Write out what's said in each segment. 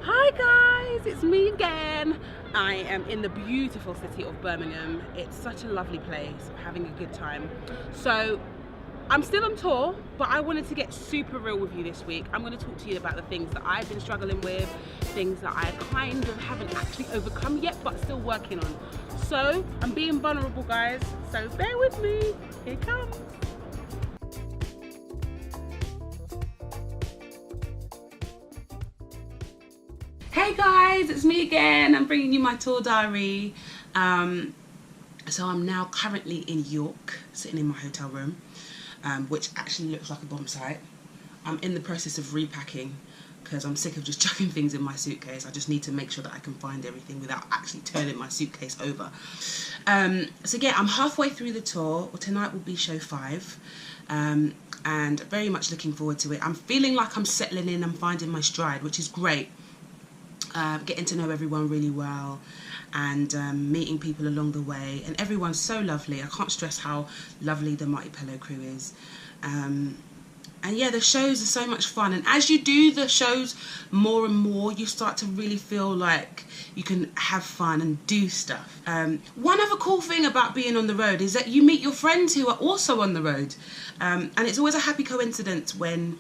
Hi guys, it's me again. I am in the beautiful city of Birmingham. It's such a lovely place. I'm having a good time. So I'm still on tour, but I wanted to get super real with you this week. I'm going to talk to you about the things that I've been struggling with, things that I kind of haven't actually overcome yet, but still working on. So I'm being vulnerable, guys. So bear with me. Here it comes. Hey guys, it's me again. I'm bringing you my tour diary. So I'm now currently in York, sitting in my hotel room, which actually looks like a bomb site. I'm in the process of repacking because I'm sick of just chucking things in my suitcase. I just need to make sure that I can find everything without actually turning my suitcase over. So yeah, I'm halfway through the tour. Well, tonight will be show 5. And very much looking forward to it. I'm feeling like I'm settling in, I'm finding my stride, which is great. Getting to know everyone really well and meeting people along the way, and everyone's so lovely. I can't stress how lovely the Mighty Pillow crew is. And yeah, the shows are so much fun, and as you do the shows more and more, you start to really feel like you can have fun and do stuff. One other cool thing about being on the road is that you meet your friends who are also on the road, and it's always a happy coincidence when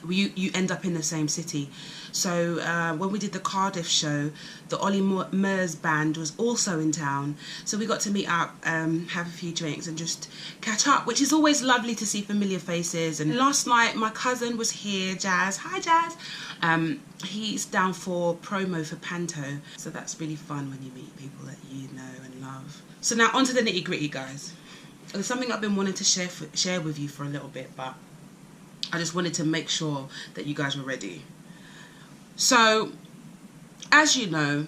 you end up in the same city. So when we did the Cardiff show, the Ollie Murs band was also in town, so we got to meet up, have a few drinks and just catch up, which is always lovely to see familiar faces. And last night my cousin was here, Jazz. Hi Jazz. He's down for promo for Panto, so that's really fun when you meet people that you know and love. So now on to the nitty gritty, guys. There's something I've been wanting to share with you for a little bit, but I just wanted to make sure that you guys were ready. So, as you know,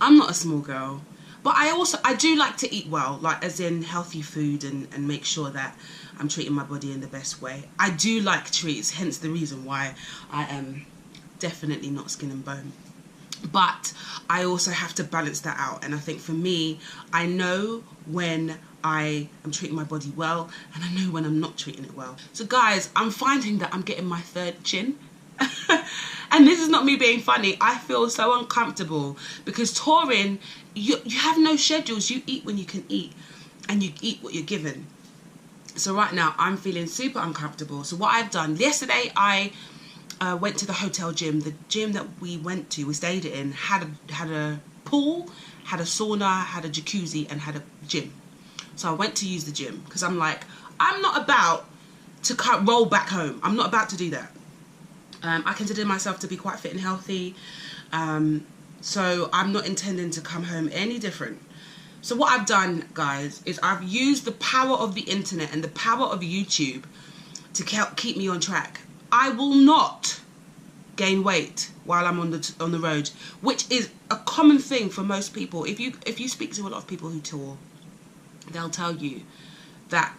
I'm not a small girl, but I do like to eat well, like as in healthy food, and make sure that I'm treating my body in the best way. I do like treats, hence the reason why I am definitely not skin and bone. But I also have to balance that out, and I think for me, I know when I am treating my body well, and I know when I'm not treating it well. So guys, I'm finding that I'm getting my third chin. And this is not me being funny. I feel so uncomfortable because touring, you have no schedules. You eat when you can eat, and you eat what you're given. So right now I'm feeling super uncomfortable. So what I've done, yesterday I went to the hotel gym. The gym that we went to, we stayed in, had a pool, had a sauna, had a jacuzzi, and had a gym. So I went to use the gym because I'm like, I'm not about to roll back home. I'm not about to do that. I consider myself to be quite fit and healthy. So I'm not intending to come home any different. So what I've done, guys, is I've used the power of the internet and the power of YouTube to keep me on track. I will not gain weight while I'm on the road, which is a common thing for most people. If you speak to a lot of people who tour, they'll tell you that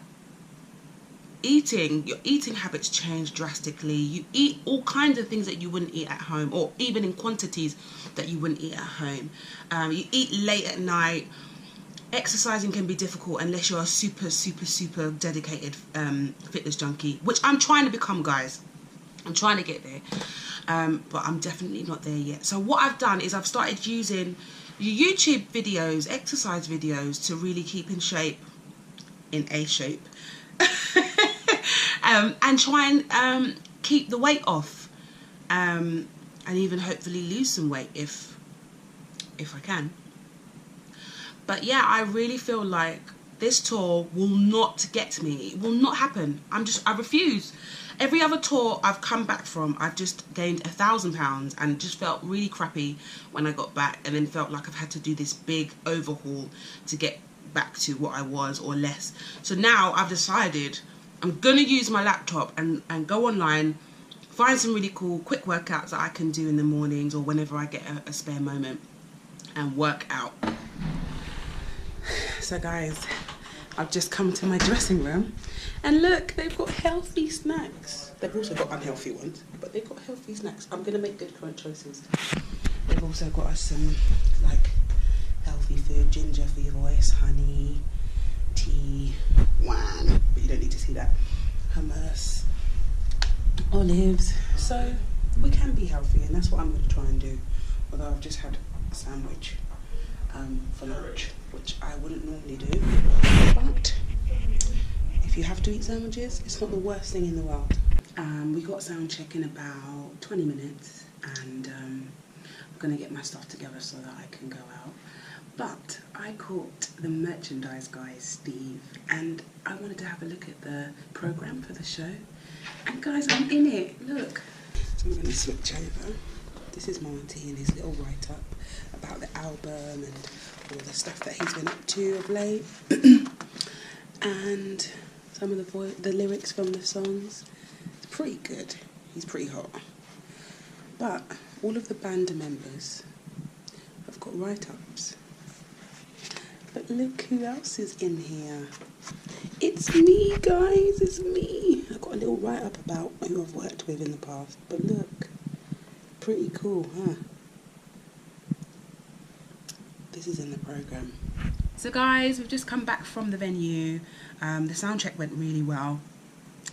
your eating habits change drastically. You eat all kinds of things that you wouldn't eat at home, or even in quantities that you wouldn't eat at home. You eat late at night. Exercising can be difficult unless you're a super dedicated fitness junkie, which I'm trying to become, guys. I'm trying to get there, but I'm definitely not there yet. So what I've done is I've started using YouTube videos, exercise videos, to really keep in shape, and try and keep the weight off, and even hopefully lose some weight if I can. But yeah, I really feel like this tour will not get me. It will not happen. I refuse. Every other tour I've come back from, I've just gained 1,000 pounds and just felt really crappy when I got back, and then felt like I've had to do this big overhaul to get back to what I was or less. So now I've decided I'm gonna use my laptop and go online, find some really cool quick workouts that I can do in the mornings or whenever I get a spare moment, and work out. So guys, I've just come to my dressing room, and look, they've got healthy snacks. They've also got unhealthy ones, but they've got healthy snacks. I'm gonna make good current choices. They've also got us some like healthy food, ginger for your voice, honey, tea, wine, but you don't need to see that, hummus, olives. So we can be healthy, and that's what I'm going to try and do. Although I've just had a sandwich for lunch, which I wouldn't normally do. But if you have to eat sandwiches, it's not the worst thing in the world. We got sound check in about 20 minutes, and I'm going to get my stuff together so that I can go out. But I caught the merchandise guy, Steve, and I wanted to have a look at the programme for the show. And guys, I'm in it, look. So I'm going to switch over. This is Marty and his little write-up about the album and all the stuff that he's been up to of late. And some of the lyrics from the songs. It's pretty good. He's pretty hot. But all of the band members have got write-ups. But look who else is in here. It's me, guys, it's me. I've got a little write-up about who I've worked with in the past. But look, pretty cool, huh? This is in the programme. So guys, we've just come back from the venue. The sound check went really well.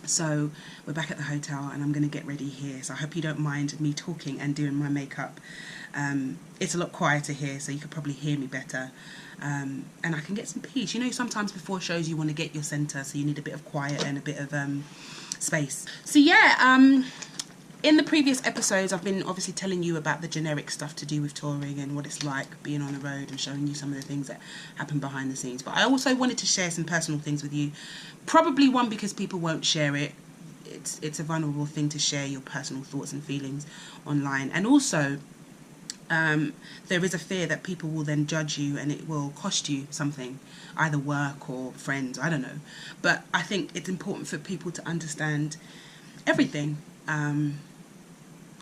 So we're back at the hotel and I'm going to get ready here. So I hope you don't mind me talking and doing my makeup. It's a lot quieter here, so you could probably hear me better. And I can get some peace. You know, sometimes before shows you want to get your centre, so you need a bit of quiet and a bit of space. So yeah, in the previous episodes, I've been obviously telling you about the generic stuff to do with touring and what it's like being on the road and showing you some of the things that happen behind the scenes. But I also wanted to share some personal things with you. Probably one, because people won't share it. It's a vulnerable thing to share your personal thoughts and feelings online. And also, there is a fear that people will then judge you and it will cost you something, either work or friends, I don't know. But I think it's important for people to understand everything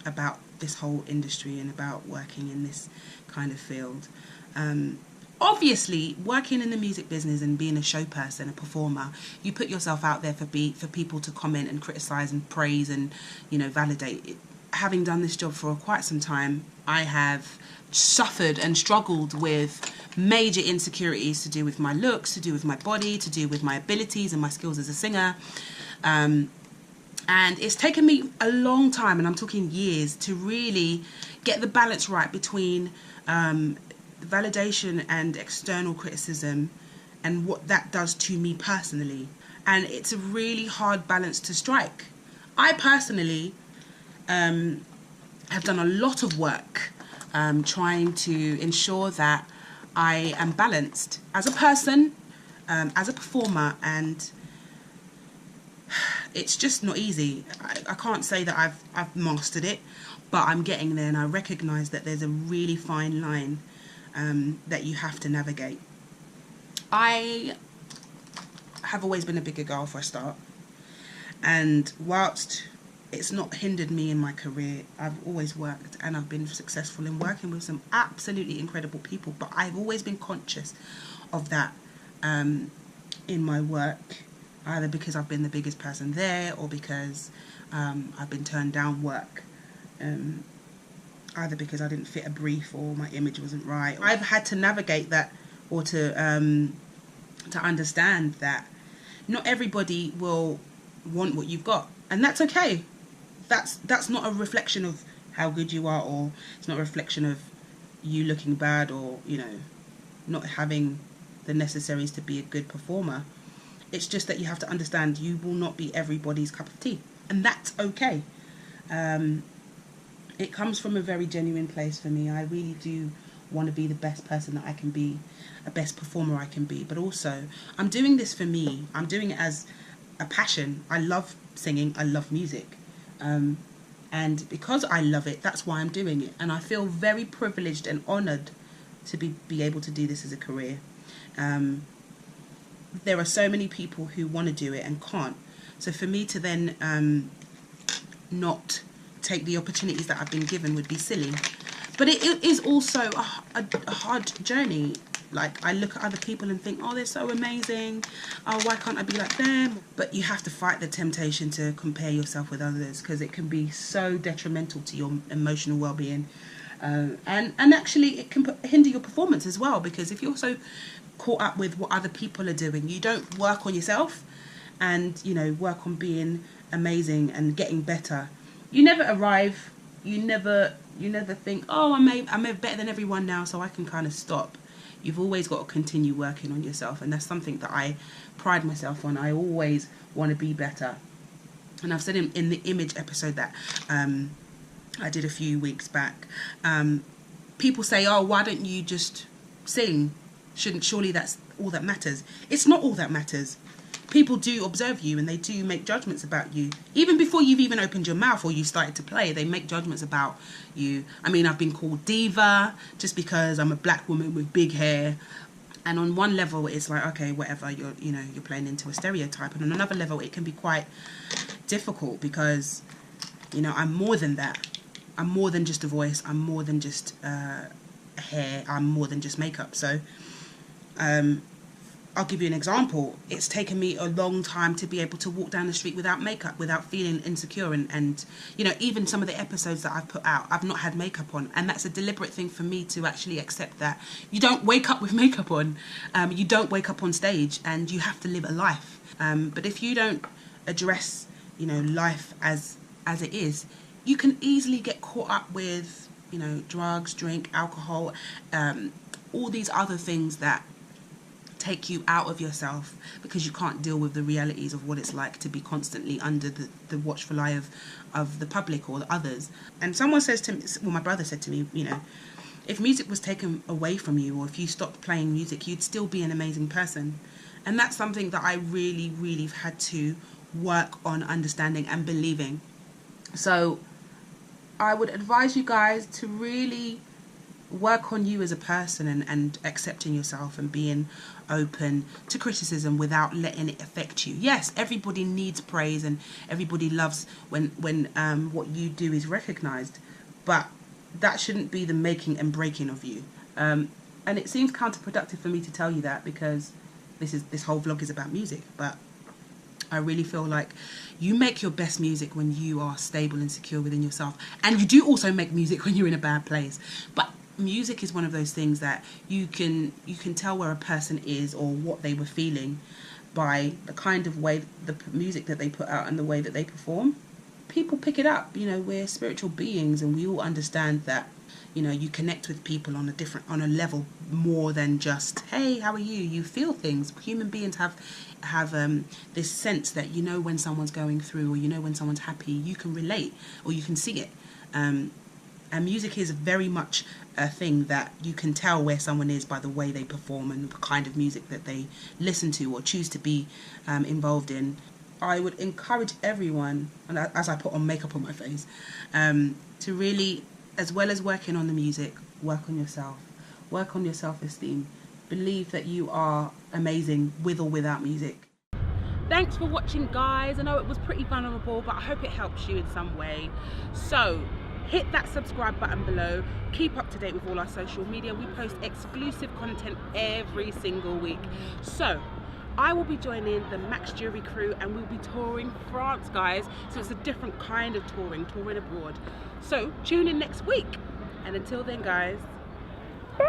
about this whole industry and about working in this kind of field. Obviously, working in the music business and being a show person, a performer, you put yourself out there for people to comment and criticise and praise and, you know, validate it. Having done this job for quite some time, I have suffered and struggled with major insecurities to do with my looks, to do with my body, to do with my abilities and my skills as a singer. And it's taken me a long time, and I'm talking years, to really get the balance right between validation and external criticism and what that does to me personally. And it's a really hard balance to strike. I personally have done a lot of work trying to ensure that I am balanced as a person, as a performer, and it's just not easy. I can't say that I've mastered it, but I'm getting there, and I recognise that there's a really fine line that you have to navigate. I have always been a bigger girl for a start, and whilst it's not hindered me in my career, I've always worked and I've been successful in working with some absolutely incredible people, but I've always been conscious of that in my work, either because I've been the biggest person there or because I've been turned down work, either because I didn't fit a brief or my image wasn't right. I've had to navigate that, or to understand that not everybody will want what you've got, and that's okay. That's not a reflection of how good you are, or it's not a reflection of you looking bad, or, you know, not having the necessaries to be a good performer. It's just that you have to understand you will not be everybody's cup of tea, and that's okay. It comes from a very genuine place for me. I really do want to be the best person that I can be, a best performer I can be, but also I'm doing this for me. I'm doing it as a passion. I love singing, I love music, and because I love it, that's why I'm doing it, and I feel very privileged and honoured to be able to do this as a career. There are so many people who want to do it and can't, so for me to then not take the opportunities that I've been given would be silly. But it is also a hard journey. Like, I look at other people and think, oh, they're so amazing, oh, why can't I be like them? But you have to fight the temptation to compare yourself with others, because it can be so detrimental to your emotional well-being, and actually it can hinder your performance as well, because if you're so caught up with what other people are doing, you don't work on yourself and, you know, work on being amazing and getting better. You never arrive you never think, oh, I'm better than everyone now, so I can kind of stop. You've always got to continue working on yourself, and that's something that I pride myself on. I always want to be better. And I've said in the image episode that I did a few weeks back, people say, oh, why don't you just sing? Surely that's all that matters. It's not all that matters. People do observe you, and they do make judgments about you. Even before you've even opened your mouth or you started to play, they make judgments about you. I mean, I've been called diva just because I'm a black woman with big hair. And on one level, it's like, okay, whatever, you're playing into a stereotype. And on another level, it can be quite difficult because, I'm more than that. I'm more than just a voice. I'm more than just hair. I'm more than just makeup. So, I'll give you an example. It's taken me a long time to be able to walk down the street without makeup, without feeling insecure. And even some of the episodes that I've put out, I've not had makeup on. And that's a deliberate thing for me to actually accept that you don't wake up with makeup on. You don't wake up on stage, and you have to live a life. But if you don't address, life as it is, you can easily get caught up with, drugs, drink, alcohol, all these other things that take you out of yourself because you can't deal with the realities of what it's like to be constantly under the watchful eye of the public or the others. And someone says to me, well, my brother said to me, if music was taken away from you, or if you stopped playing music, you'd still be an amazing person. And that's something that I really, really have had to work on understanding and believing. So I would advise you guys to really work on you as a person and accepting yourself and being open to criticism without letting it affect you. Yes, everybody needs praise and everybody loves when what you do is recognized, but that shouldn't be the making and breaking of you. And it seems counterproductive for me to tell you that because this whole vlog is about music, but I really feel like you make your best music when you are stable and secure within yourself. And you do also make music when you're in a bad place. But music is one of those things that you can tell where a person is or what they were feeling by the kind of way, the music that they put out and the way that they perform. People pick it up. We're spiritual beings, and we all understand that, you connect with people on a level more than just, hey, how are you? You feel things. Human beings have this sense that when someone's going through, or when someone's happy, you can relate or you can see it. And music is very much a thing that you can tell where someone is by the way they perform and the kind of music that they listen to or choose to be involved in. I would encourage everyone, and as I put on makeup on my face, to really, as well as working on the music, work on yourself, work on your self-esteem. Believe that you are amazing with or without music. Thanks for watching, guys. I know it was pretty vulnerable, but I hope it helps you in some way. So hit that subscribe button below. Keep up to date with all our social media. We post exclusive content every single week. So I will be joining the Max Jury crew, and we'll be touring France, guys. So it's a different kind of touring abroad. So tune in next week. And until then, guys, bye.